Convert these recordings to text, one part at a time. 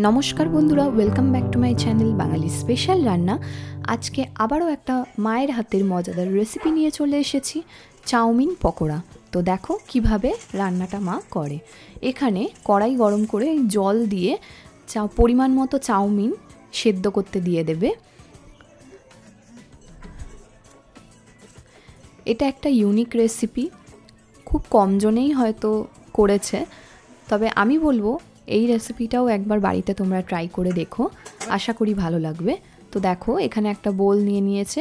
নমস্কার বন্ধুরা, welcome back to my channel Bangali special রান্না। আজকে আবারও একটা মায়ের হাতের মজাদার রেসিপি নিয়ে চলে এসেছি, চাউমিন পকোড়া। তো দেখো কিভাবে রান্নাটা মা করে। এখানে কড়াই গরম করে জল দিয়ে পরিমাণ মতো চাউমিন সেদ্ধ করতে দিয়ে দেবে। এটা একটা ইউনিক রেসিপি, খুব কম জনেই হয়তো করেছে, তবে আমি বলবো এই রেসিপিটাও একবার বাড়িতে তোমরা ট্রাই করে দেখো, আশা করি ভালো লাগবে। তো দেখো এখানে একটা বোল নিয়ে নিয়েছে,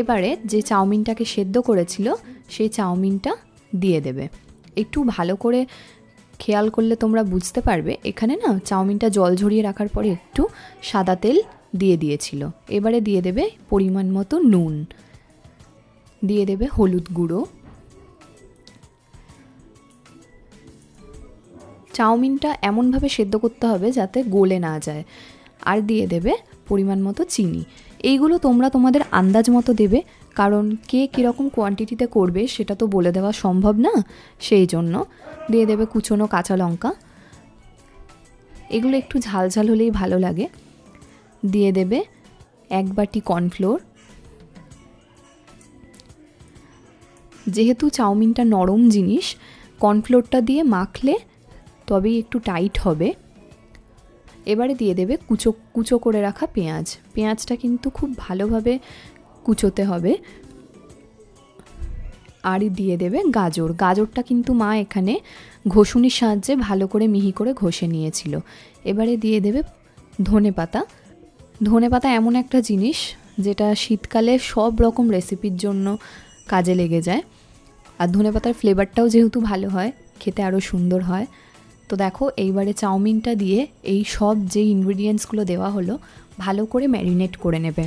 এবারে যে চাউমিনটাকে সেদ্ধ করেছিল সেই চাউমিনটা দিয়ে দেবে। একটু ভালো করে খেয়াল করলে তোমরা বুঝতে পারবে, এখানে না চাউমিনটা জল ঝরিয়ে রাখার পরে একটু সাদা তেল দিয়ে দিয়েছিল। এবারে দিয়ে দেবে পরিমাণ মতো নুন, দিয়ে দেবে হলুদ গুঁড়ো, চাউমিনটা এমনভাবে সেদ্ধ করতে হবে যাতে গলে না যায়, আর দিয়ে দেবে পরিমাণ মতো চিনি। এইগুলো তোমরা তোমাদের আন্দাজ মতো দেবে, কারণ কে কীরকম কোয়ান্টিটিতে করবে সেটা তো বলে দেওয়া সম্ভব না, সেই জন্য দিয়ে দেবে কুচনো কাঁচা লঙ্কা, এগুলো একটু ঝাল ঝাল হলেই ভালো লাগে। দিয়ে দেবে 1 বাটি কর্নফ্লোর, যেহেতু চাউমিনটা নরম জিনিস কর্নফ্লোরটা দিয়ে মাখলে তবেই একটু টাইট হবে। এবারে দিয়ে দেবে কুচো করে রাখা পেঁয়াজটা কিন্তু খুব ভালোভাবে কুচোতে হবে। আর দিয়ে দেবে গাজরটা কিন্তু মা এখানে ঘষুনির সাহায্যে ভালো করে মিহি করে ঘষে নিয়েছিল। এবারে দিয়ে দেবে ধনেপাতা এমন একটা জিনিস যেটা শীতকালে সব রকম রেসিপির জন্য কাজে লেগে যায়, আর ধনেপাতার ফ্লেভারটাও যেহেতু ভালো হয়, খেতে আরও সুন্দর হয়। তো দেখো এইবারে চাউমিনটা দিয়ে এই সব যে ইনগ্রিডিয়েন্টসগুলো দেওয়া হলো ভালো করে ম্যারিনেট করে নেবে।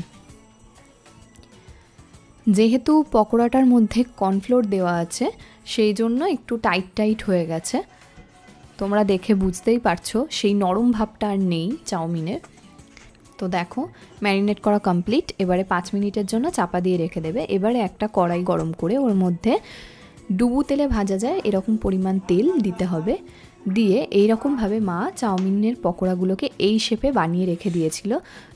যেহেতু পকোড়াটার মধ্যে কর্নফ্লোর দেওয়া আছে সেই জন্য একটু টাইট হয়ে গেছে, তোমরা দেখে বুঝতেই পারছো সেই নরম ভাবটা আর নেই চাউমিনের। তো দেখো ম্যারিনেট করা কমপ্লিট, এবারে 5 মিনিটের জন্য চাপা দিয়ে রেখে দেবে। এবারে একটা কড়াই গরম করে ওর মধ্যে ডুবু তেলে ভাজা যায় এরকম পরিমাণ তেল দিতে হবে, দিয়ে এইরকমভাবে মা চাউমিনের পকোড়াগুলোকে এই শেপে বানিয়ে রেখে দিয়েছিল,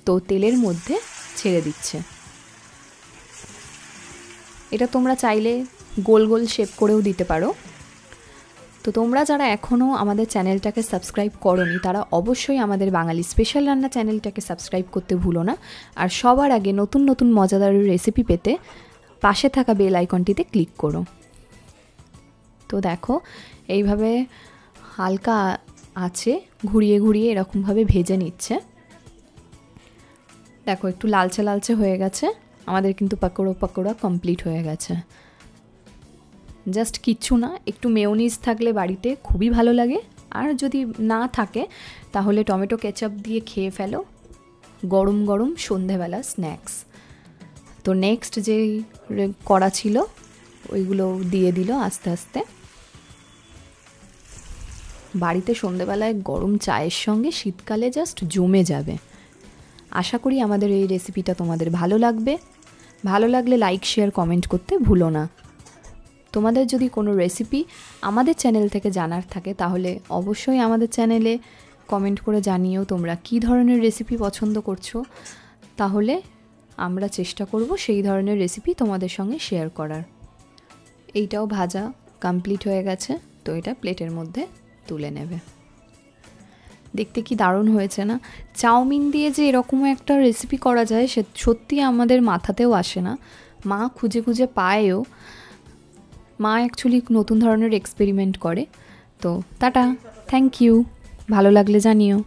তো তেলের মধ্যে ছেড়ে দিচ্ছে। এটা তোমরা চাইলে গোল গোল শেপ করেও দিতে পারো। তো তোমরা যারা এখনও আমাদের চ্যানেলটাকে সাবস্ক্রাইব করোনি তারা অবশ্যই আমাদের বাঙালি স্পেশাল রান্না চ্যানেলটাকে সাবস্ক্রাইব করতে ভুলো না, আর সবার আগে নতুন নতুন মজাদার রেসিপি পেতে পাশে থাকা বেল আইকনটিতে ক্লিক করো। তো দেখো এইভাবে হালকা আছে ঘুরিয়ে ঘুরিয়ে এরকমভাবে ভেজে নিচ্ছে। দেখো একটু লালচে লালচে হয়ে গেছে, আমাদের কিন্তু পকোড়া কমপ্লিট হয়ে গেছে। জাস্ট কিচ্ছু না, একটু মেয়োনিজ থাকলে বাড়িতে খুবই ভালো লাগে, আর যদি না থাকে তাহলে টমেটো কেচাপ দিয়ে খেয়ে ফেলো, গরম গরম সন্ধেবেলা স্ন্যাক্স। তো নেক্সট যে করা ছিল ওইগুলো দিয়ে দিল আস্তে আস্তে। বাড়িতে সন্ধেবেলায় গরম চায়ের সঙ্গে শীতকালে জাস্ট জমে যাবে। আশা করি আমাদের এই রেসিপিটা তোমাদের ভালো লাগবে। ভালো লাগলে লাইক শেয়ার কমেন্ট করতে ভুলো না। তোমাদের যদি কোনো রেসিপি আমাদের চ্যানেল থেকে জানার থাকে তাহলে অবশ্যই আমাদের চ্যানেলে কমেন্ট করে জানিও তোমরা কী ধরনের রেসিপি পছন্দ করছো, তাহলে আমরা চেষ্টা করব সেই ধরনের রেসিপি তোমাদের সঙ্গে শেয়ার করার। এইটাও ভাজা কমপ্লিট হয়ে গেছে, তো এটা প্লেটের মধ্যে তুলে নেবে। দেখতে কি দারুণ হয়েছে না? চাউমিন দিয়ে যে এরকম একটা রেসিপি করা যায় সে সত্যি আমাদের মাথাতেও আসে না, মা খুঁজে খুঁজে পায়ও। মা অ্যাকচুয়ালি নতুন ধরনের এক্সপেরিমেন্ট করে। তো টাটা, থ্যাংক ইউ, ভালো লাগলে জানিও।